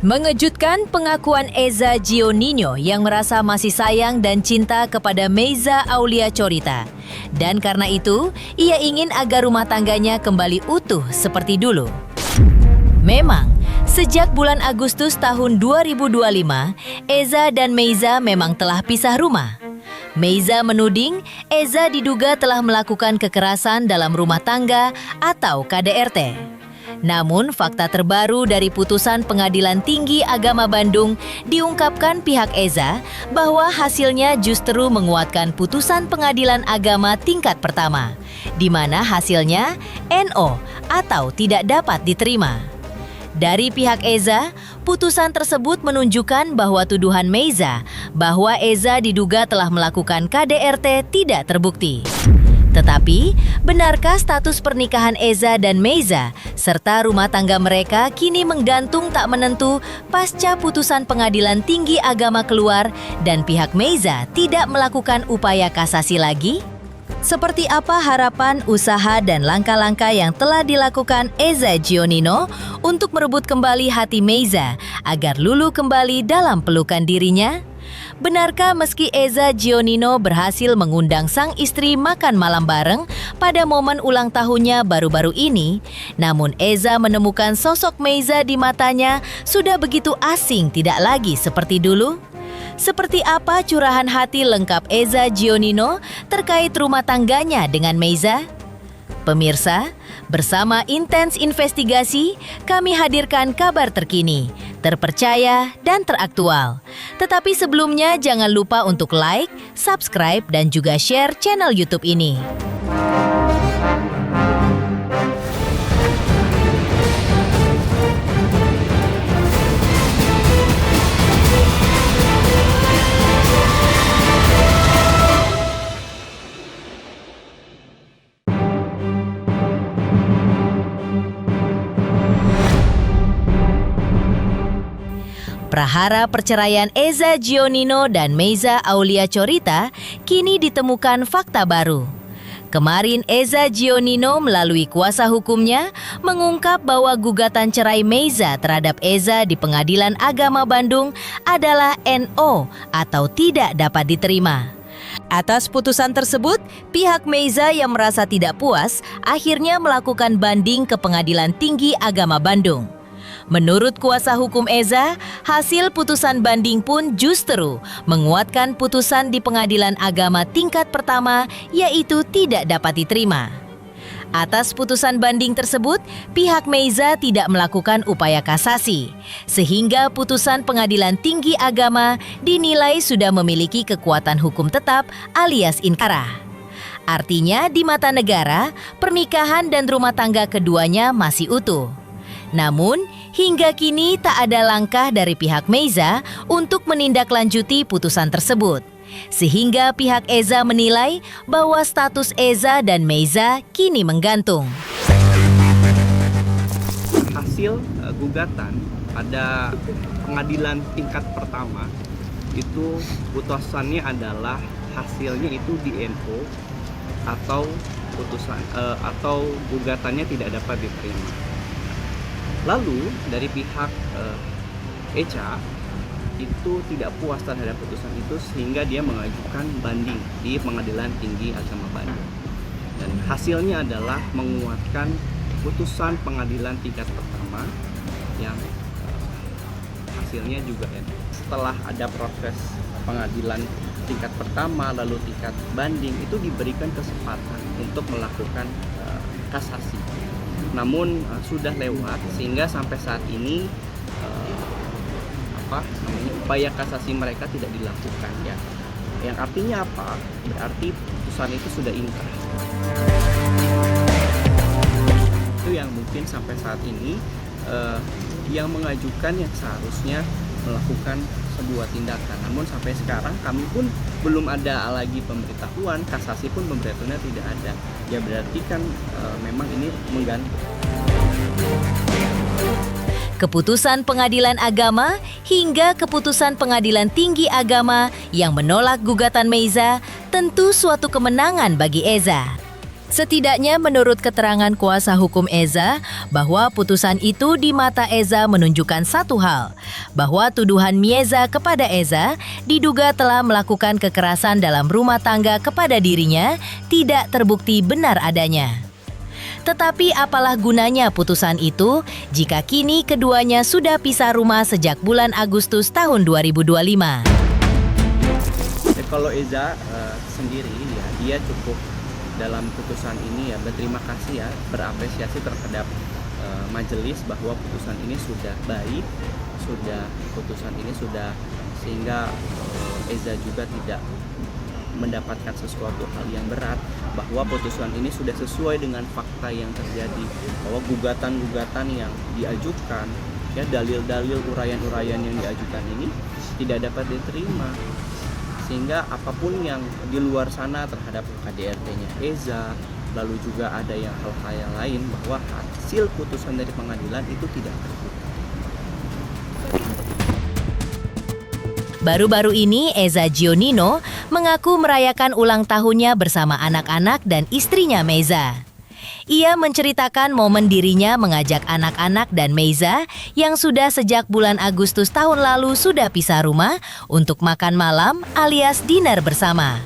Mengejutkan pengakuan Eza Gionino yang merasa masih sayang dan cinta kepada Meiza Aulia Corita. Dan karena itu, ia ingin agar rumah tangganya kembali utuh seperti dulu. Memang, sejak bulan Agustus tahun 2025, Eza dan Meiza memang telah pisah rumah. Meiza menuding Eza diduga telah melakukan kekerasan dalam rumah tangga atau KDRT. Namun, fakta terbaru dari putusan Pengadilan Tinggi Agama Bandung diungkapkan pihak Eza bahwa hasilnya justru menguatkan putusan Pengadilan Agama tingkat pertama, di mana hasilnya NO atau tidak dapat diterima. Dari pihak Eza, putusan tersebut menunjukkan bahwa tuduhan Meiza bahwa Eza diduga telah melakukan KDRT tidak terbukti. Tetapi, benarkah status pernikahan Eza dan Meiza serta rumah tangga mereka kini menggantung tak menentu pasca putusan Pengadilan Tinggi Agama keluar dan pihak Meiza tidak melakukan upaya kasasi lagi? Seperti apa harapan, usaha, dan langkah-langkah yang telah dilakukan Eza Gionino untuk merebut kembali hati Meiza agar luluh kembali dalam pelukan dirinya? Benarkah meski Eza Gionino berhasil mengundang sang istri makan malam bareng pada momen ulang tahunnya baru-baru ini, namun Eza menemukan sosok Meiza di matanya sudah begitu asing tidak lagi seperti dulu? Seperti apa curahan hati lengkap Eza Gionino terkait rumah tangganya dengan Meiza? Pemirsa, bersama Intens Investigasi, kami hadirkan kabar terkini, terpercaya, dan teraktual. Tetapi sebelumnya jangan lupa untuk like, subscribe, dan juga share channel YouTube ini. Prahara perceraian Eza Gionino dan Meiza Aulia Corita kini ditemukan fakta baru. Kemarin Eza Gionino melalui kuasa hukumnya mengungkap bahwa gugatan cerai Meiza terhadap Eza di Pengadilan Agama Bandung adalah NO atau tidak dapat diterima. Atas putusan tersebut, pihak Meiza yang merasa tidak puas akhirnya melakukan banding ke Pengadilan Tinggi Agama Bandung. Menurut kuasa hukum Eza, hasil putusan banding pun justru menguatkan putusan di Pengadilan Agama tingkat pertama, yaitu tidak dapat diterima. Atas putusan banding tersebut, pihak Meiza tidak melakukan upaya kasasi, sehingga putusan Pengadilan Tinggi Agama dinilai sudah memiliki kekuatan hukum tetap alias inkrah. Artinya, di mata negara, pernikahan dan rumah tangga keduanya masih utuh. Namun, hingga kini tak ada langkah dari pihak Meiza untuk menindaklanjuti putusan tersebut. Sehingga pihak Eza menilai bahwa status Eza dan Meiza kini menggantung. Hasil gugatan pada pengadilan tingkat pertama itu putusannya adalah hasilnya itu di NO atau putusan atau gugatannya tidak dapat diterima. Lalu dari pihak Echa itu tidak puas terhadap putusan itu sehingga dia mengajukan banding di Pengadilan Tinggi Agama Bandung. Dan hasilnya adalah menguatkan putusan pengadilan tingkat pertama yang hasilnya juga setelah ada proses pengadilan tingkat pertama lalu tingkat banding itu diberikan kesempatan untuk melakukan kasasi. Namun sudah lewat sehingga sampai saat ini upaya kasasi mereka tidak dilakukan ya. Yang artinya apa? Berarti putusan itu sudah inkrah. Itu yang mungkin sampai saat ini yang mengajukan yang seharusnya melakukan sebuah tindakan. Namun sampai sekarang kami pun belum ada lagi pemberitahuan, kasasi pun pemberitahuannya tidak ada. Ya berarti kan memang ini menggantung. Keputusan Pengadilan Agama hingga keputusan Pengadilan Tinggi Agama yang menolak gugatan Meiza tentu suatu kemenangan bagi Eza. Setidaknya menurut keterangan kuasa hukum Eza, bahwa putusan itu di mata Eza menunjukkan satu hal, bahwa tuduhan Mieza kepada Eza diduga telah melakukan kekerasan dalam rumah tangga kepada dirinya tidak terbukti benar adanya. Tetapi apalah gunanya putusan itu jika kini keduanya sudah pisah rumah sejak bulan Agustus tahun 2025. Kalau Eza sendiri ya, dia cukup dalam putusan ini ya berterima kasih ya, berapresiasi terhadap majelis bahwa putusan ini sudah baik, putusan ini sudah sehingga Eza juga tidak mendapatkan sesuatu hal yang berat, bahwa putusan ini sudah sesuai dengan fakta yang terjadi, bahwa gugatan-gugatan yang diajukan ya, dalil-dalil uraian-uraian yang diajukan ini tidak dapat diterima, sehingga apapun yang di luar sana terhadap KDRT-nya Eza, lalu juga ada yang hal-hal yang lain, bahwa hasil putusan dari pengadilan itu tidak terbukti. Baru-baru ini Eza Gionino mengaku merayakan ulang tahunnya bersama anak-anak dan istrinya Meiza. Ia menceritakan momen dirinya mengajak anak-anak dan Meiza yang sudah sejak bulan Agustus tahun lalu sudah pisah rumah untuk makan malam alias dinner bersama.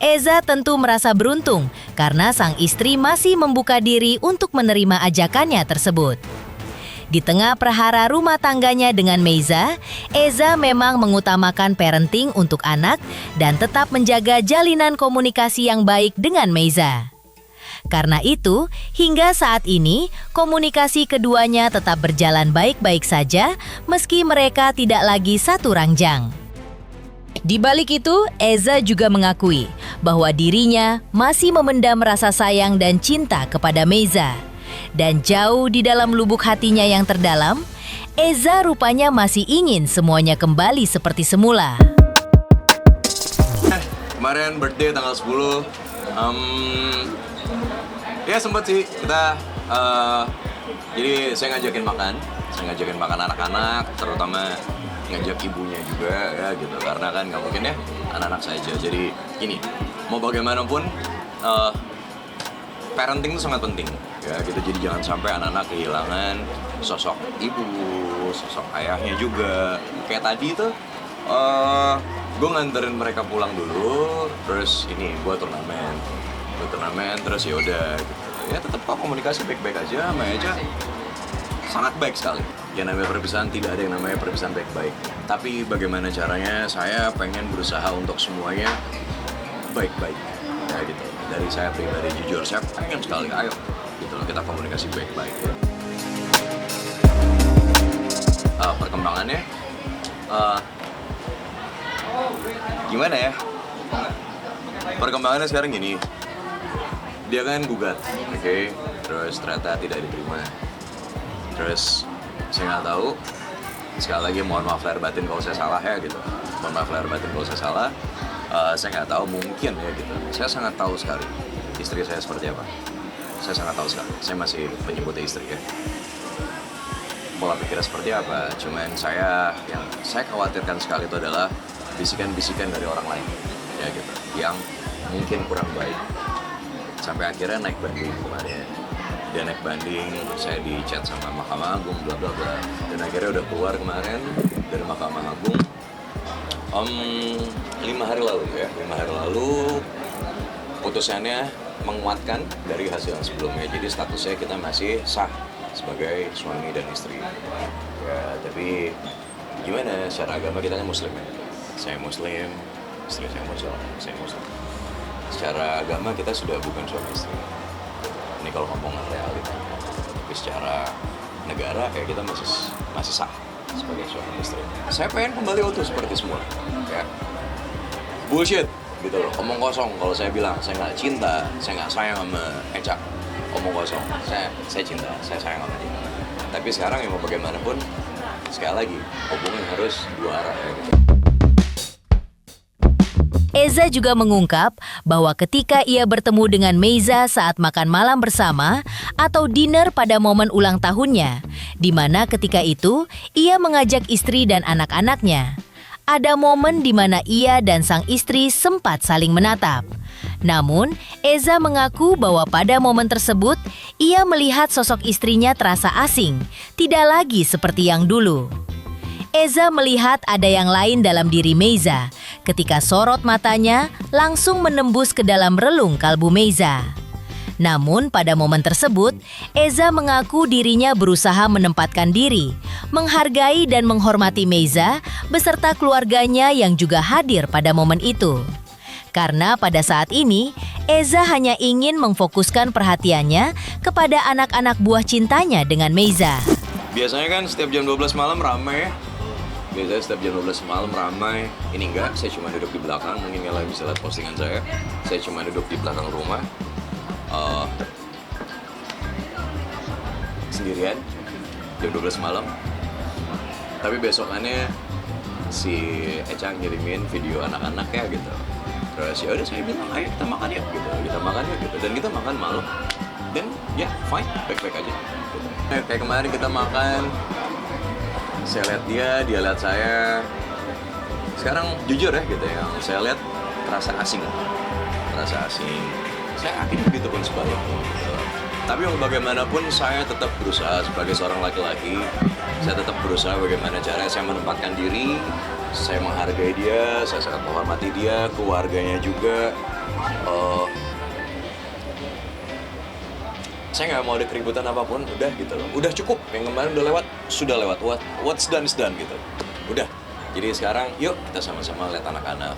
Eza tentu merasa beruntung karena sang istri masih membuka diri untuk menerima ajakannya tersebut. Di tengah prahara rumah tangganya dengan Meiza, Eza memang mengutamakan parenting untuk anak dan tetap menjaga jalinan komunikasi yang baik dengan Meiza. Karena itu, hingga saat ini, komunikasi keduanya tetap berjalan baik-baik saja meski mereka tidak lagi satu ranjang. Di balik itu, Eza juga mengakui bahwa dirinya masih memendam rasa sayang dan cinta kepada Meiza. Dan jauh di dalam lubuk hatinya yang terdalam, Eza rupanya masih ingin semuanya kembali seperti semula. Kemarin birthday tanggal 10, ya sempet sih kita, jadi saya ngajakin makan anak-anak, terutama ngajak ibunya juga ya gitu, karena kan nggak mungkin ya anak-anak saja. Jadi gini, mau bagaimanapun parenting itu sangat penting ya gitu. Jadi jangan sampai anak-anak kehilangan sosok ibu, sosok ayahnya juga. Kayak tadi tuh gue nganterin mereka pulang dulu, terus ini gue turnamen terus ya udah gitu. Ya tetap kok komunikasi baik-baik aja sama Eja, sangat baik sekali. Yang namanya perpisahan, tidak ada yang namanya perpisahan baik-baik. Tapi bagaimana caranya, saya pengen berusaha untuk semuanya baik-baik ya gitu. Dari saya pribadi jujur, saya pengen sekali, ayo gitu loh, kita komunikasi baik-baik ya. Perkembangannya gimana ya? Perkembangannya sekarang gini, dia kan gugat, oke? Terus ternyata tidak diterima. Terus saya nggak tahu, sekali lagi mohon maaf lahir batin kalau saya salah ya gitu. Mohon maaf lahir batin kalau saya salah. Saya nggak tahu, mungkin ya gitu. Saya sangat tahu sekali istri saya seperti apa. Saya sangat tahu sekali. Saya masih menyebutnya istri ya. Pola pikirnya seperti apa? Cuman yang saya khawatirkan sekali itu adalah bisikan-bisikan dari orang lain ya gitu, yang mungkin kurang baik. Sampai akhirnya naik banding kemarin. Dia naik banding, saya di chat sama Mahkamah Agung, bla bla bla. Dan akhirnya udah keluar kemarin dari Mahkamah Agung 5 hari lalu putusannya menguatkan dari hasil yang sebelumnya. Jadi statusnya kita masih sah sebagai suami dan istri. Ya, tapi gimana, secara agama kita kan muslim ya. Saya muslim, istri saya muslim. Secara agama kita sudah bukan suami istri. Ini kalau ngomong realita. Tapi secara negara ya kita masih sah sebagai suami istri. Saya pengen kembali utuh seperti semula. Ya. Bullshit gitu loh, omong kosong. Kalau saya bilang saya nggak cinta, saya nggak sayang sama Eca, omong kosong. Saya cinta, saya sayang sama dia. Tapi sekarang ya mau bagaimanapun, sekali lagi hubungan harus dua arah ya gitu. Eza juga mengungkap bahwa ketika ia bertemu dengan Meiza saat makan malam bersama atau dinner pada momen ulang tahunnya, di mana ketika itu ia mengajak istri dan anak-anaknya. Ada momen di mana ia dan sang istri sempat saling menatap. Namun, Eza mengaku bahwa pada momen tersebut, ia melihat sosok istrinya terasa asing, tidak lagi seperti yang dulu. Eza melihat ada yang lain dalam diri Meiza, ketika sorot matanya langsung menembus ke dalam relung kalbu Meiza. Namun pada momen tersebut, Eza mengaku dirinya berusaha menempatkan diri, menghargai dan menghormati Meiza beserta keluarganya yang juga hadir pada momen itu. Karena pada saat ini, Eza hanya ingin memfokuskan perhatiannya kepada anak-anak buah cintanya dengan Meiza. Biasanya kan setiap jam 12 malam ramai ya. Biasanya setiap jam 12 malam ramai. Ini enggak, saya cuma duduk di belakang. Mungkin kalian bisa lihat postingan saya. Saya cuma duduk di belakang rumah. Sendirian. Jam 12 malam. Tapi besokannya si Eca ngirimin video anak-anak ya gitu. Terus ya udah saya bilang, ayo kita makan yuk gitu. Kita makan yuk gitu. Dan kita makan malam. Dan ya fine, baik-baik aja gitu. Kayak kemarin kita makan, saya lihat dia lihat saya. Sekarang jujur ya gitu, yang saya lihat terasa asing. Saya yakin begitu pun sebaliknya gitu. Tapi bagaimanapun saya tetap berusaha sebagai seorang laki-laki. Saya tetap berusaha bagaimana caranya saya menempatkan diri. Saya menghargai dia, saya sangat menghormati dia, keluarganya juga. Saya nggak mau ada keributan apapun, udah gitu loh. Udah cukup, yang kemarin udah lewat, sudah lewat. What's done is done gitu. Udah. Jadi sekarang yuk kita sama-sama lihat anak-anak.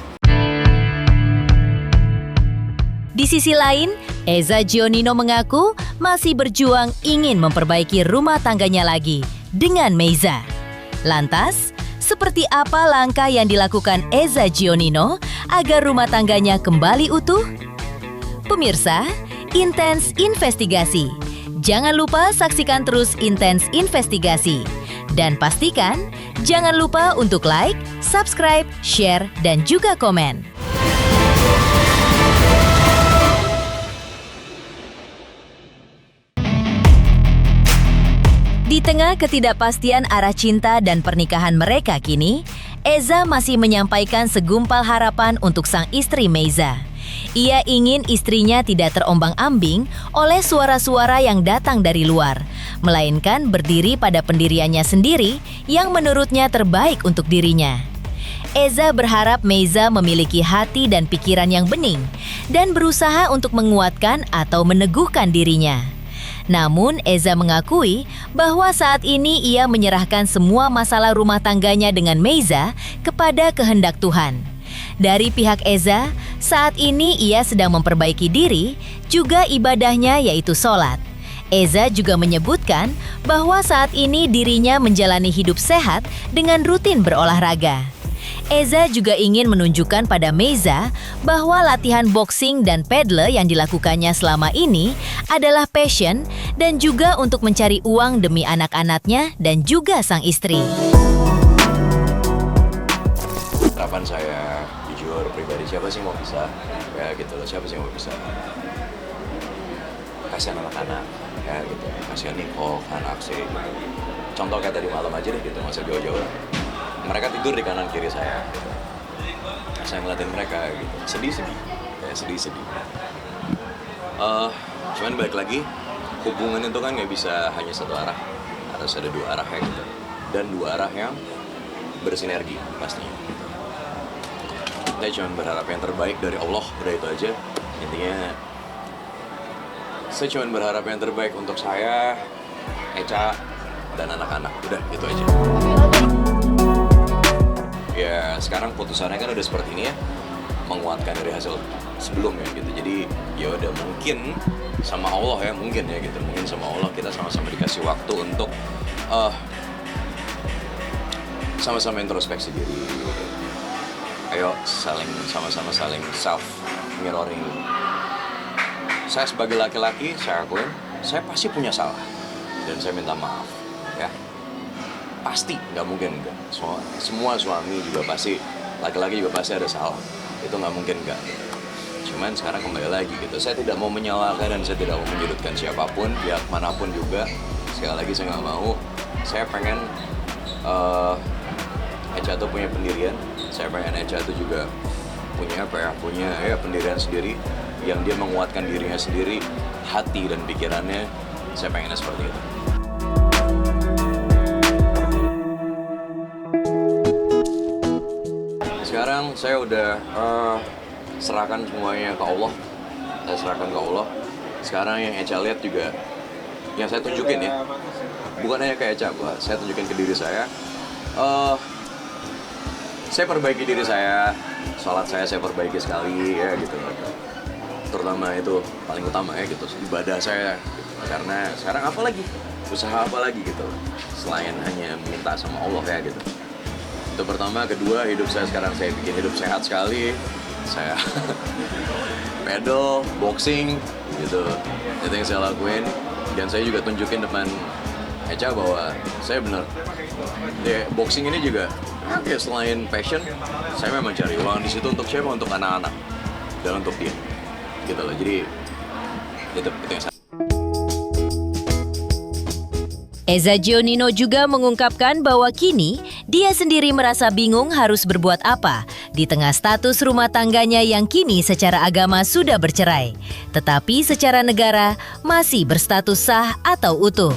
Di sisi lain, Eza Gionino mengaku masih berjuang ingin memperbaiki rumah tangganya lagi dengan Meiza. Lantas, seperti apa langkah yang dilakukan Eza Gionino agar rumah tangganya kembali utuh? Pemirsa, Intens Investigasi. Jangan lupa saksikan terus Intens Investigasi. Dan pastikan, jangan lupa untuk like, subscribe, share, dan juga komen. Di tengah ketidakpastian arah cinta dan pernikahan mereka kini, Eza masih menyampaikan segumpal harapan untuk sang istri Meiza. Ia ingin istrinya tidak terombang-ambing oleh suara-suara yang datang dari luar, melainkan berdiri pada pendiriannya sendiri yang menurutnya terbaik untuk dirinya. Eza berharap Meiza memiliki hati dan pikiran yang bening dan berusaha untuk menguatkan atau meneguhkan dirinya. Namun, Eza mengakui bahwa saat ini ia menyerahkan semua masalah rumah tangganya dengan Meiza kepada kehendak Tuhan. Dari pihak Eza, saat ini ia sedang memperbaiki diri, juga ibadahnya yaitu sholat. Eza juga menyebutkan bahwa saat ini dirinya menjalani hidup sehat dengan rutin berolahraga. Eza juga ingin menunjukkan pada Meiza bahwa latihan boxing dan paddle yang dilakukannya selama ini adalah passion dan juga untuk mencari uang demi anak-anaknya dan juga sang istri. Harapan saya jujur pribadi, siapa sih mau bisa ya gitu loh, siapa sih mau bisa kasihan anak-anak ya gitu, kasihan Nicole, anak sih gitu. Contoh kayak tadi malam aja deh gitu, nggak usah jauh-jauh. Mereka tidur di kanan kiri saya gitu. Saya ngeliatin mereka gitu, sedih-sedih. Cuman balik lagi, hubungan itu kan nggak bisa hanya satu arah, harus ada dua arah ya gitu, dan dua arah yang bersinergi pastinya. Saya cuma berharap yang terbaik dari Allah, udah itu aja. Intinya, saya cuma berharap yang terbaik untuk saya, Eca, dan anak-anak, udah itu aja. Ya sekarang putusannya kan udah seperti ini ya, menguatkan dari hasil sebelumnya gitu. Jadi ya udah mungkin sama Allah ya, mungkin sama Allah kita sama-sama dikasih waktu untuk sama-sama introspeksi diri. Ayo sama-sama saling self mirroring. Saya sebagai laki-laki, saya akuin saya pasti punya salah dan saya minta maaf ya. Pasti, nggak mungkin enggak. Semua suami juga pasti, laki-laki juga pasti ada salah. Itu nggak mungkin enggak. Cuman sekarang kembali lagi gitu. Saya tidak mau menyalahkan dan saya tidak mau menyudutkan siapapun, pihak manapun juga. Sekali lagi saya nggak mau. Saya pengen Eca tuh punya pendirian. Saya pengen Eca tuh juga punya pendirian sendiri. yang dia menguatkan dirinya sendiri, hati dan pikirannya. Saya pengennya seperti itu. Sekarang saya udah serahkan semuanya ke Allah. Saya serahkan ke Allah. Sekarang yang Echa lihat juga, yang saya tunjukin ya, bukan hanya ke Echa, saya tunjukin ke diri saya. Saya perbaiki diri saya, sholat saya perbaiki sekali ya gitu. Terutama itu paling utama ya gitu, ibadah saya. Karena sekarang apa lagi? Usaha apa lagi gitu, selain hanya minta sama Allah ya gitu. Itu pertama. Kedua, hidup saya sekarang saya bikin hidup sehat sekali. Saya pedal, boxing gitu. Itu yang saya lakuin. Dan saya juga tunjukin depan Echa bahwa saya benar. Ya, boxing ini juga ya, selain passion, saya memang cari uang di situ untuk siapa? Untuk anak-anak dan untuk dia. Gitu loh. Jadi itu yang saya. Eza Gionino juga mengungkapkan bahwa kini dia sendiri merasa bingung harus berbuat apa di tengah status rumah tangganya yang kini secara agama sudah bercerai, tetapi secara negara masih berstatus sah atau utuh.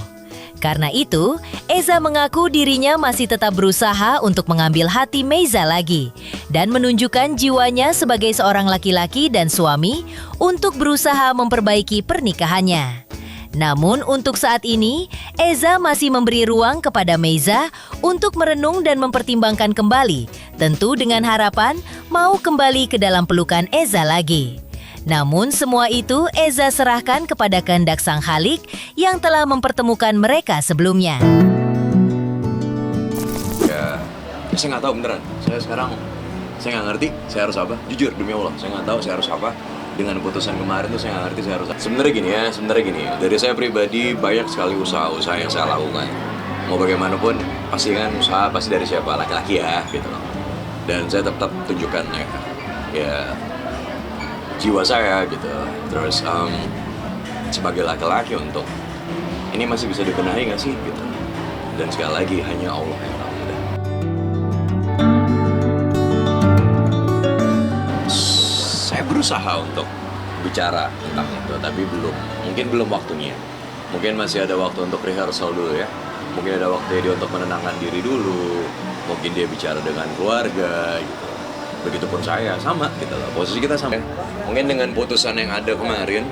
Karena itu, Eza mengaku dirinya masih tetap berusaha untuk mengambil hati Meiza lagi dan menunjukkan jiwanya sebagai seorang laki-laki dan suami untuk berusaha memperbaiki pernikahannya. Namun untuk saat ini, Eza masih memberi ruang kepada Meiza untuk merenung dan mempertimbangkan kembali, tentu dengan harapan mau kembali ke dalam pelukan Eza lagi. Namun semua itu Eza serahkan kepada kehendak Sang Khalik yang telah mempertemukan mereka sebelumnya. Ya, saya nggak tahu beneran. Saya nggak ngerti saya harus apa. Jujur demi Allah, saya nggak tahu saya harus apa. Dengan putusan kemarin tuh saya nggak ngerti saya harus apa. Sebenarnya gini ya. Dari saya pribadi banyak sekali usaha-usaha yang saya lakukan. Mau bagaimanapun pasti kan usaha pasti dari siapa, laki-laki ya gitu loh. Dan saya tetap tunjukkan ya jiwa saya gitu. Terus sebagai laki-laki untuk ini masih bisa dibenahi nggak sih gitu. Dan sekali lagi hanya Allah yang tahu. Saya berusaha untuk bicara tentang itu, tapi mungkin belum waktunya. Mungkin masih ada waktu untuk rehearsal dulu ya. Mungkin ada waktu dia untuk menenangkan diri dulu. Mungkin dia bicara dengan keluarga gitu. Begitupun saya, sama gitu loh. Posisi kita sama. Mungkin dengan putusan yang ada kemarin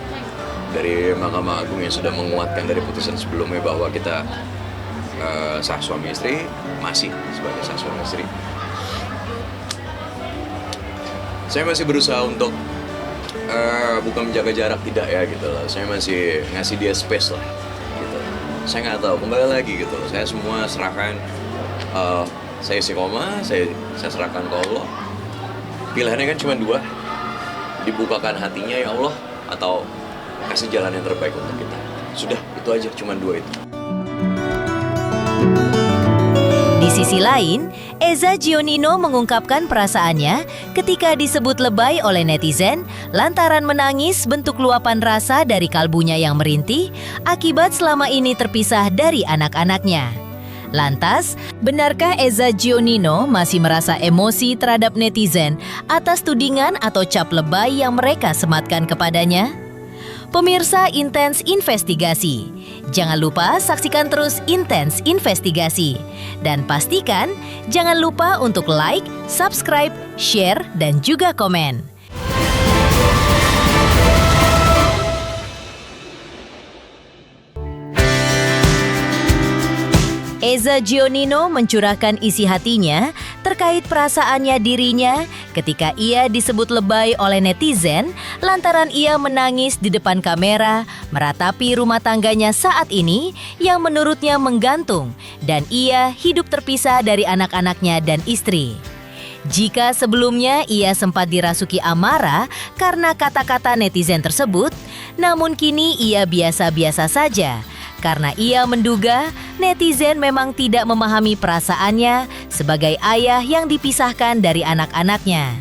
dari Mahkamah Agung yang sudah menguatkan dari putusan sebelumnya bahwa kita sah suami istri, masih sebagai sah suami istri. Saya masih berusaha untuk bukan menjaga jarak, tidak ya gitu loh. Saya masih ngasih dia space lah gitu. Saya nggak tahu, kembali lagi gitu loh. Saya semua serahkan, saya istiqomah, saya serahkan ke Allah. Pilihannya kan cuma dua, dibukakan hatinya ya Allah, atau kasih jalan yang terbaik untuk kita. Sudah, itu aja, cuma dua itu. Di sisi lain, Eza Gionino mengungkapkan perasaannya ketika disebut lebay oleh netizen lantaran menangis bentuk luapan rasa dari kalbunya yang merintih akibat selama ini terpisah dari anak-anaknya. Lantas, benarkah Eza Gionino masih merasa emosi terhadap netizen atas tudingan atau cap lebay yang mereka sematkan kepadanya? Pemirsa Intens Investigasi, jangan lupa saksikan terus Intens Investigasi. Dan pastikan jangan lupa untuk like, subscribe, share, dan juga komen. Eza Gionino mencurahkan isi hatinya terkait perasaannya dirinya ketika ia disebut lebay oleh netizen lantaran ia menangis di depan kamera meratapi rumah tangganya saat ini yang menurutnya menggantung dan ia hidup terpisah dari anak-anaknya dan istri. Jika sebelumnya ia sempat dirasuki amarah karena kata-kata netizen tersebut, namun kini ia biasa-biasa saja. Karena ia menduga netizen memang tidak memahami perasaannya sebagai ayah yang dipisahkan dari anak-anaknya.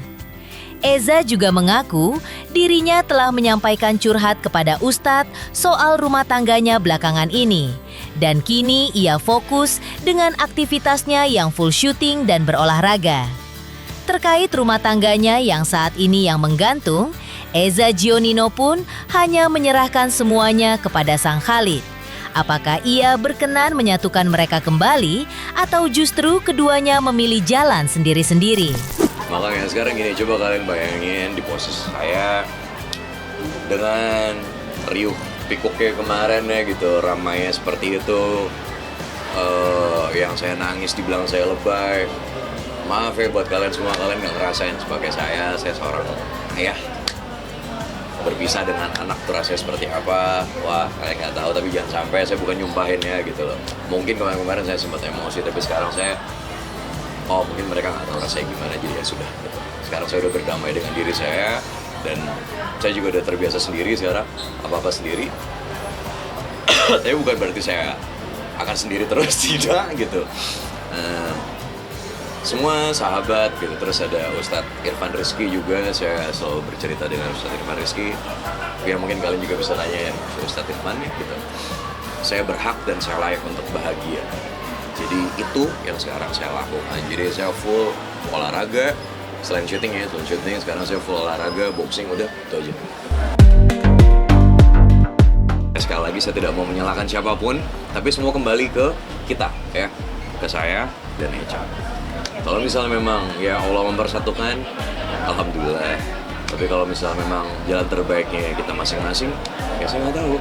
Eza juga mengaku dirinya telah menyampaikan curhat kepada Ustadz soal rumah tangganya belakangan ini. Dan kini ia fokus dengan aktivitasnya yang full syuting dan berolahraga. Terkait rumah tangganya yang saat ini yang menggantung, Eza Gionino pun hanya menyerahkan semuanya kepada sang Khalid. Apakah ia berkenan menyatukan mereka kembali atau justru keduanya memilih jalan sendiri-sendiri? Makanya sekarang gini, coba kalian bayangin di posisi saya dengan riuh pikuknya kemarin ya gitu, ramainya seperti itu, yang saya nangis dibilang saya lebay. Maaf ya buat kalian semua, kalian nggak ngerasain sebagai saya seorang ayah berpisah dengan anak tuh rasanya seperti apa. Wah, kalian nggak tahu, tapi jangan sampai, saya bukan nyumpahin ya gitu loh. Mungkin kemarin saya sempat emosi, tapi sekarang saya, mungkin mereka nggak tahu rasanya gimana, jadi ya sudah gitu. Sekarang saya udah berdamai dengan diri saya, dan saya juga udah terbiasa sendiri sekarang, apa-apa sendiri. Tapi bukan berarti saya akan sendiri terus, tidak gitu. Semua sahabat gitu, terus ada Ustadz Irfan Rizky juga, saya selalu bercerita dengan Ustadz Irfan Rizky. Ya mungkin kalian juga bisa tanya ya Ustadz Irfan ya gitu. Saya berhak dan saya layak untuk bahagia. Jadi itu yang sekarang saya lakukan. Jadi saya full olahraga, selain syuting sekarang saya full olahraga, boxing, udah itu aja. Sekali lagi saya tidak mau menyalahkan siapapun, tapi semua kembali ke kita ya, ke saya dan Echa. Kalau misalnya memang ya Allah mempersatukan, alhamdulillah. Tapi kalau misalnya memang jalan terbaiknya kita masing-masing, ya saya nggak tahu.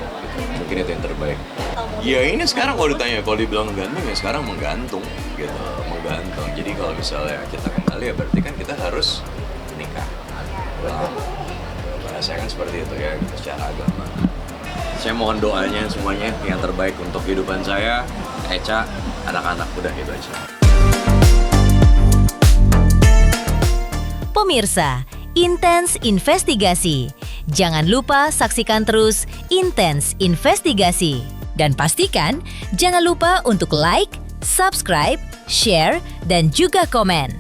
Mungkin itu yang terbaik. Ya ini sekarang kalau ditanya, kalau dibilang gantung ya sekarang menggantung gitu, menggantung. Jadi kalau misalnya kita kembali ya berarti kan kita harus menikah. Saya kan seperti itu ya, gitu, secara agama. Saya mohon doanya semuanya yang terbaik untuk kehidupan saya, Echa, anak-anak, udah itu aja. Pemirsa, Intens Investigasi. Jangan lupa saksikan terus Intens Investigasi. Dan pastikan jangan lupa untuk like, subscribe, share, dan juga komen.